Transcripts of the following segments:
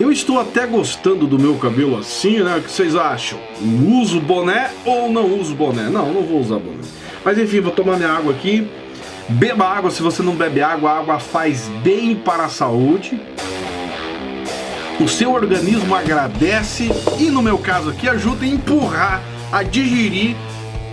Eu estou até gostando do meu cabelo assim, né? O que vocês acham? Uso boné ou não uso boné? Não vou usar boné. Mas enfim, vou tomar minha água aqui. Beba água, se você não bebe água, a água faz bem para a saúde. O seu organismo agradece e, no meu caso aqui, ajuda a empurrar, a digerir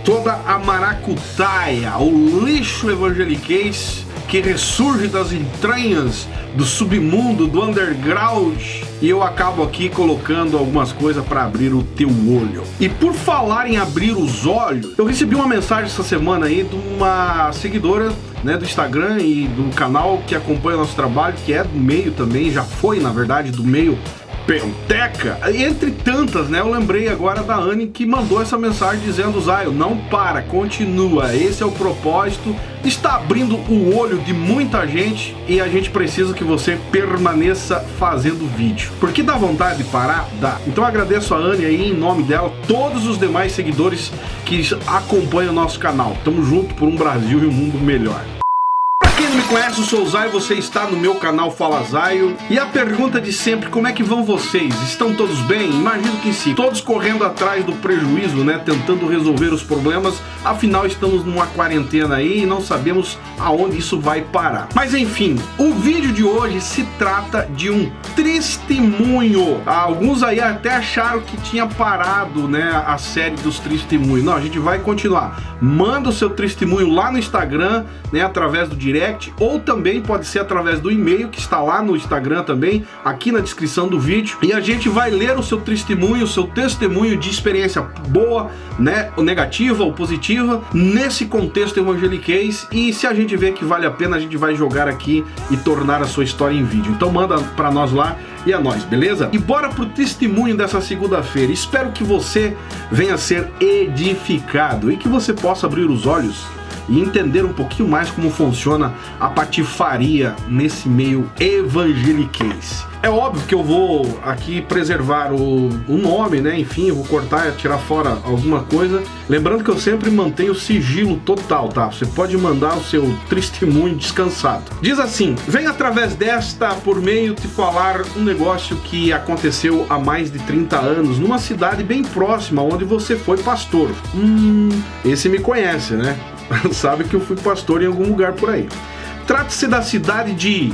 toda a maracutaia, o lixo evangeliquez que ressurge das entranhas do submundo, do underground, e eu acabo aqui colocando algumas coisas para abrir o teu olho. E por falar em abrir os olhos, eu recebi uma mensagem essa semana aí de uma seguidora, né, do Instagram e do canal que acompanha o nosso trabalho, que é do meio também, já foi na verdade do meio Penteca, entre tantas, né? Eu lembrei agora da Anne que mandou essa mensagem dizendo: Zaio, não para, continua, esse é o propósito, está abrindo o olho de muita gente e a gente precisa que você permaneça fazendo vídeo, porque dá vontade de parar? Dá. Então eu agradeço a Anne aí, em nome dela, todos os demais seguidores que acompanham o nosso canal. Tamo junto por um Brasil e um mundo melhor. Quem não me conhece, eu sou o Zaio, você está no meu canal Fala Zaio. E a pergunta de sempre, como é que vão vocês? Estão todos bem? Imagino que sim. Todos correndo atrás do prejuízo, né? Tentando resolver os problemas. Afinal, estamos numa quarentena aí e não sabemos aonde isso vai parar. Mas enfim, o vídeo de hoje se trata de um testemunho. Alguns aí até acharam que tinha parado, né, a série dos testemunhos. Não, a gente vai continuar. Manda o seu testemunho lá no Instagram, né, através do direct, ou também pode ser através do e-mail que está lá no Instagram também, aqui na descrição do vídeo, e a gente vai ler o seu testemunho de experiência boa, né, ou negativa ou positiva, nesse contexto evangeliquez, e se a gente vê que vale a pena, a gente vai jogar aqui e tornar a sua história em vídeo. Então manda para nós lá e a nós, beleza? E bora pro testemunho dessa segunda-feira. Espero que você venha a ser edificado e que você possa abrir os olhos e entender um pouquinho mais como funciona a patifaria nesse meio evangeliquez. É óbvio que eu vou aqui preservar o nome, né? Enfim, eu vou cortar e tirar fora alguma coisa. Lembrando que eu sempre mantenho o sigilo total, tá? Você pode mandar o seu testemunho descansado. Diz assim: venho através desta por meio te falar um negócio que aconteceu há mais de 30 anos numa cidade bem próxima onde você foi pastor. Esse me conhece, né? Sabe que eu fui pastor em algum lugar por aí. Trata-se da cidade de...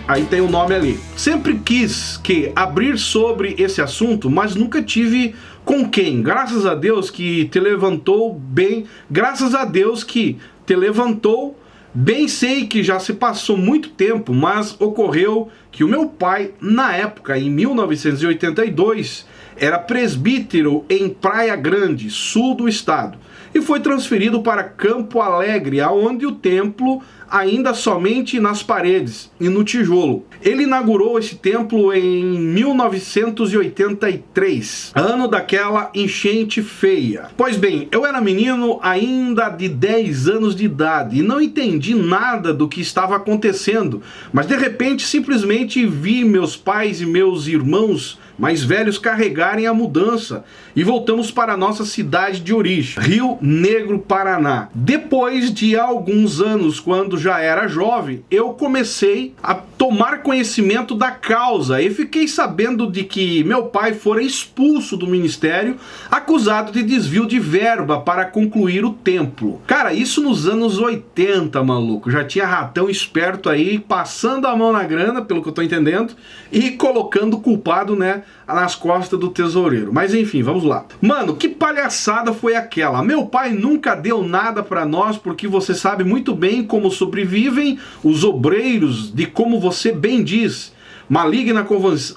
Aí tem o nome ali. Sempre quis abrir sobre esse assunto, mas nunca tive com quem. Graças a Deus que te levantou bem. Graças a Deus que te levantou bem. Sei que já se passou muito tempo, mas ocorreu que o meu pai, na época, em 1982, era presbítero em Praia Grande, sul do estado, e foi transferido para Campo Alegre, aonde o templo ainda somente nas paredes e no tijolo. Ele inaugurou esse templo em 1983, ano daquela enchente feia. Pois bem, eu era menino ainda de 10 anos de idade e não entendi nada do que estava acontecendo, mas de repente simplesmente vi meus pais e meus irmãos mais velhos carregarem a mudança e voltamos para a nossa cidade de origem, Rio Negro, Paraná. Depois de alguns anos, quando já era jovem, eu comecei a tomar conhecimento da causa e fiquei sabendo de que meu pai fora expulso do ministério, acusado de desvio de verba para concluir o templo. Cara, isso nos anos 80, maluco. Já tinha ratão esperto aí, passando a mão na grana, pelo que eu tô entendendo, e colocando o culpado, né, nas costas do tesoureiro. Mas enfim, vamos lá. Mano, que palhaçada foi aquela? Meu pai nunca deu nada pra nós, porque você sabe muito bem como sobrevivem os obreiros, de como você bem diz, maligna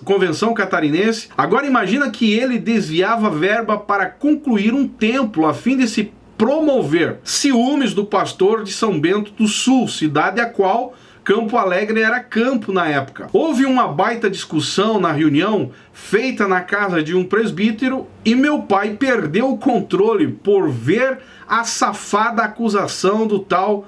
convenção catarinense. Agora imagina que ele desviava verba para concluir um templo a fim de se promover. Ciúmes do pastor de São Bento do Sul, cidade a qual Campo Alegre era campo na época. Houve uma baita discussão na reunião feita na casa de um presbítero e meu pai perdeu o controle por ver a safada acusação do tal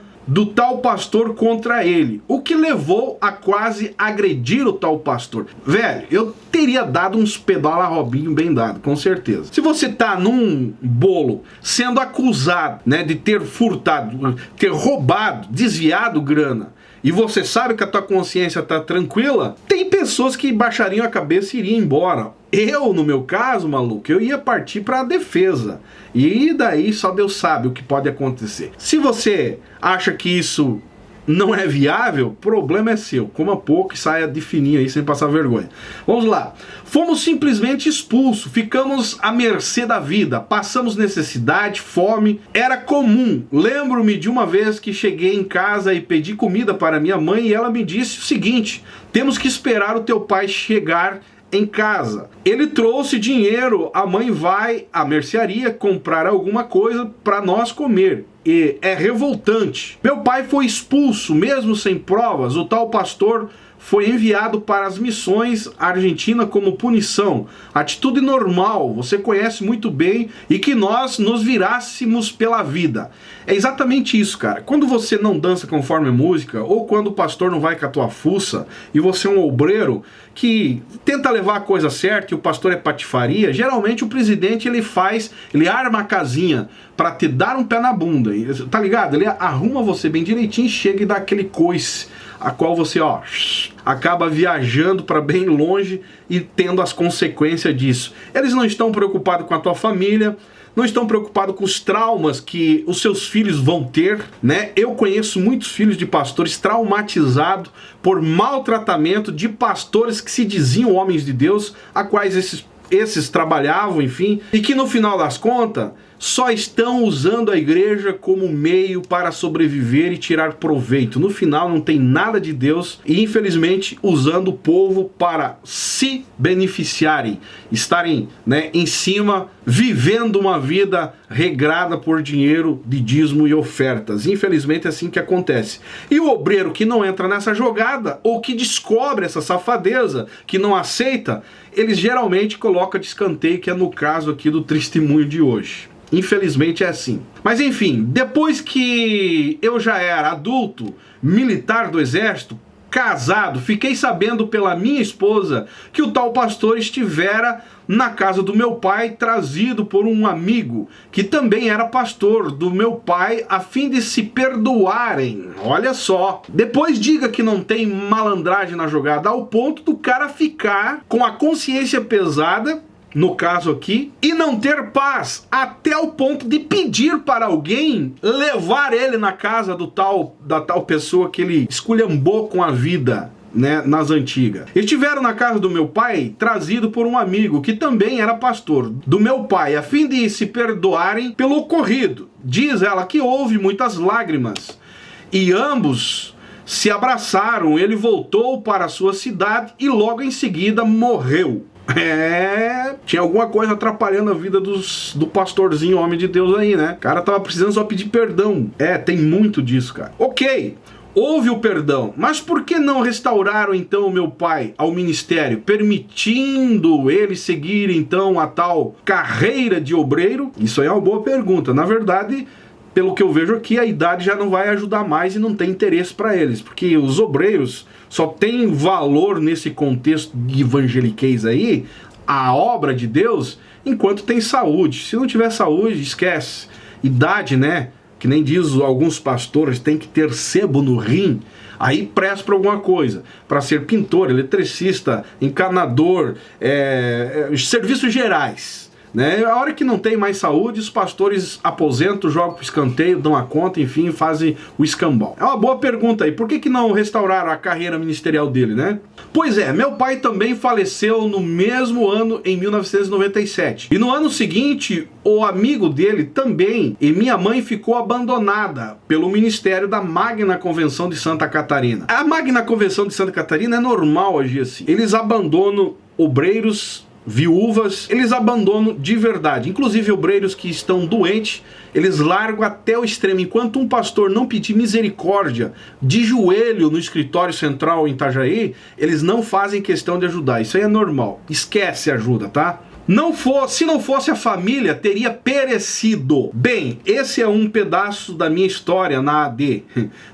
pastor contra ele, o que levou a quase agredir o tal pastor. Velho, eu teria dado uns pedala Robinho bem dado, com certeza. Se você tá num bolo sendo acusado, né, de ter furtado, ter roubado, desviado grana, e você sabe que a tua consciência está tranquila, tem pessoas que baixariam a cabeça e iriam embora. Eu, no meu caso, maluco, eu ia partir para a defesa. E daí só Deus sabe o que pode acontecer. Se você acha que isso não é viável, o problema é seu. Coma pouco e saia de fininho aí sem passar vergonha. Vamos lá. Fomos simplesmente expulsos, ficamos à mercê da vida, passamos necessidade, fome, era comum. Lembro-me de uma vez que cheguei em casa e pedi comida para minha mãe e ela me disse o seguinte: temos que esperar o teu pai chegar em casa. Ele trouxe dinheiro, a mãe vai à mercearia comprar alguma coisa para nós comer. E é revoltante. Meu pai foi expulso, mesmo sem provas. O tal pastor foi enviado para as missões à Argentina como punição. Atitude normal, você conhece muito bem, e que nós nos virássemos pela vida. É exatamente isso, cara. Quando você não dança conforme a música, ou quando o pastor não vai com a tua fuça, e você é um obreiro que tenta levar a coisa certa e o pastor é patifaria, geralmente o presidente ele arma a casinha para te dar um pé na bunda, tá ligado? Ele arruma você bem direitinho, chega e dá aquele coice, a qual você, ó, acaba viajando para bem longe e tendo as consequências disso. Eles não estão preocupados com a tua família, não estão preocupados com os traumas que os seus filhos vão ter, né? Eu conheço muitos filhos de pastores traumatizados por maltratamento de pastores que se diziam homens de Deus, a quais esses trabalhavam, enfim, e que no final das contas só estão usando a igreja como meio para sobreviver e tirar proveito. No final não tem nada de Deus e infelizmente usando o povo para se beneficiarem, estarem, né, em cima, vivendo uma vida regrada por dinheiro de dízimo e ofertas. Infelizmente é assim que acontece. E o obreiro que não entra nessa jogada, ou que descobre essa safadeza, que não aceita, eles geralmente colocam de escanteio, que é no caso aqui do testemunho de hoje. Infelizmente é assim. Mas enfim, depois que eu já era adulto, militar do exército, casado, fiquei sabendo pela minha esposa que o tal pastor estivera na casa do meu pai, trazido por um amigo que também era pastor do meu pai, a fim de se perdoarem. Olha só. Depois diga que não tem malandragem na jogada, ao ponto do cara ficar com a consciência pesada, no caso aqui, e não ter paz, até o ponto de pedir para alguém levar ele na casa da tal pessoa que ele esculhambou com a vida, né, nas antigas. Estiveram na casa do meu pai, trazido por um amigo que também era pastor do meu pai, a fim de se perdoarem pelo ocorrido. Diz ela que houve muitas lágrimas e ambos se abraçaram. Ele voltou para a sua cidade e logo em seguida morreu. Tinha alguma coisa atrapalhando a vida do pastorzinho, homem de Deus aí, né? O cara tava precisando só pedir perdão. Tem muito disso, cara. Ok, houve o perdão, mas por que não restauraram então o meu pai ao ministério, permitindo ele seguir então a tal carreira de obreiro? Isso aí é uma boa pergunta. Na verdade, pelo que eu vejo aqui, a idade já não vai ajudar mais e não tem interesse para eles, porque os obreiros só tem valor nesse contexto de evangeliquez aí, a obra de Deus, enquanto tem saúde. Se não tiver saúde, esquece. Idade, né? Que nem diz alguns pastores, tem que ter sebo no rim. Aí presta para alguma coisa, para ser pintor, eletricista, encanador, serviços gerais, né? A hora que não tem mais saúde, os pastores aposentam, jogam para o escanteio, dão a conta, enfim, fazem o escambau. É uma boa pergunta aí, por que não restauraram a carreira ministerial dele, né? Pois é, meu pai também faleceu no mesmo ano, em 1997. E no ano seguinte, o amigo dele também, e minha mãe ficou abandonada pelo ministério da Magna Convenção de Santa Catarina. A Magna Convenção de Santa Catarina é normal agir assim. Eles abandonam obreiros, viúvas, eles abandonam de verdade. Inclusive obreiros que estão doentes, eles largam até o extremo. Enquanto um pastor não pedir misericórdia de joelho no escritório central em Itajaí, eles não fazem questão de ajudar. Isso aí é normal. Esquece ajuda, tá? Se não fosse a família, teria perecido. Bem, esse é um pedaço da minha história na AD.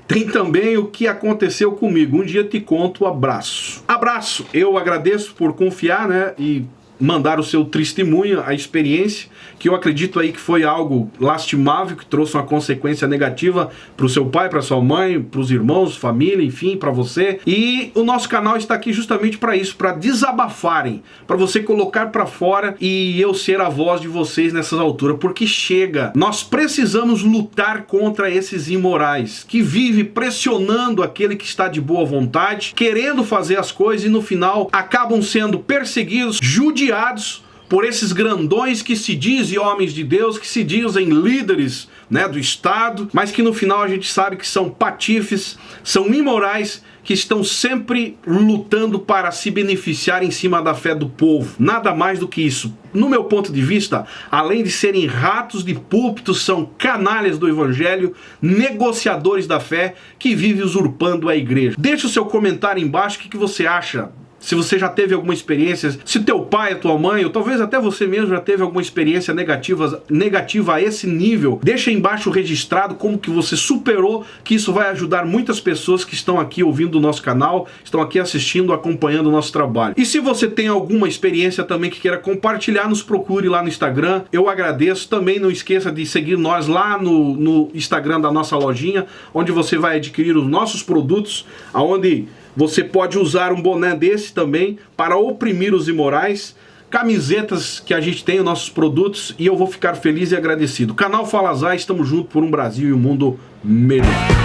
Tem também o que aconteceu comigo. Um dia te conto. Abraço. Abraço. Eu agradeço por confiar, né? E mandar o seu testemunho, a experiência, que eu acredito aí que foi algo lastimável, que trouxe uma consequência negativa para o seu pai, para sua mãe, para os irmãos, família, enfim, para você. E o nosso canal está aqui justamente para isso, para desabafarem, para você colocar para fora e eu ser a voz de vocês nessas alturas, porque chega. Nós precisamos lutar contra esses imorais que vive pressionando aquele que está de boa vontade, querendo fazer as coisas e no final acabam sendo perseguidos, judiados por esses grandões que se dizem homens de Deus, que se dizem líderes, né, do Estado, mas que no final a gente sabe que são patifes, são imorais, que estão sempre lutando para se beneficiar em cima da fé do povo. Nada mais do que isso. No meu ponto de vista, além de serem ratos de púlpito, são canalhas do evangelho, negociadores da fé, que vivem usurpando a igreja. Deixa o seu comentário embaixo, o que você acha? Se você já teve alguma experiência, se teu pai, a tua mãe, ou talvez até você mesmo já teve alguma experiência negativa a esse nível, deixa embaixo registrado como que você superou, que isso vai ajudar muitas pessoas que estão aqui ouvindo o nosso canal, estão aqui assistindo, acompanhando o nosso trabalho. E se você tem alguma experiência também que queira compartilhar, nos procure lá no Instagram, eu agradeço. Também não esqueça de seguir nós lá no Instagram da nossa lojinha, onde você vai adquirir os nossos produtos, aonde você pode usar um boné desse também para oprimir os imorais, camisetas que a gente tem, os nossos produtos, e eu vou ficar feliz e agradecido. Canal Fala Zay, estamos juntos por um Brasil e um mundo melhor.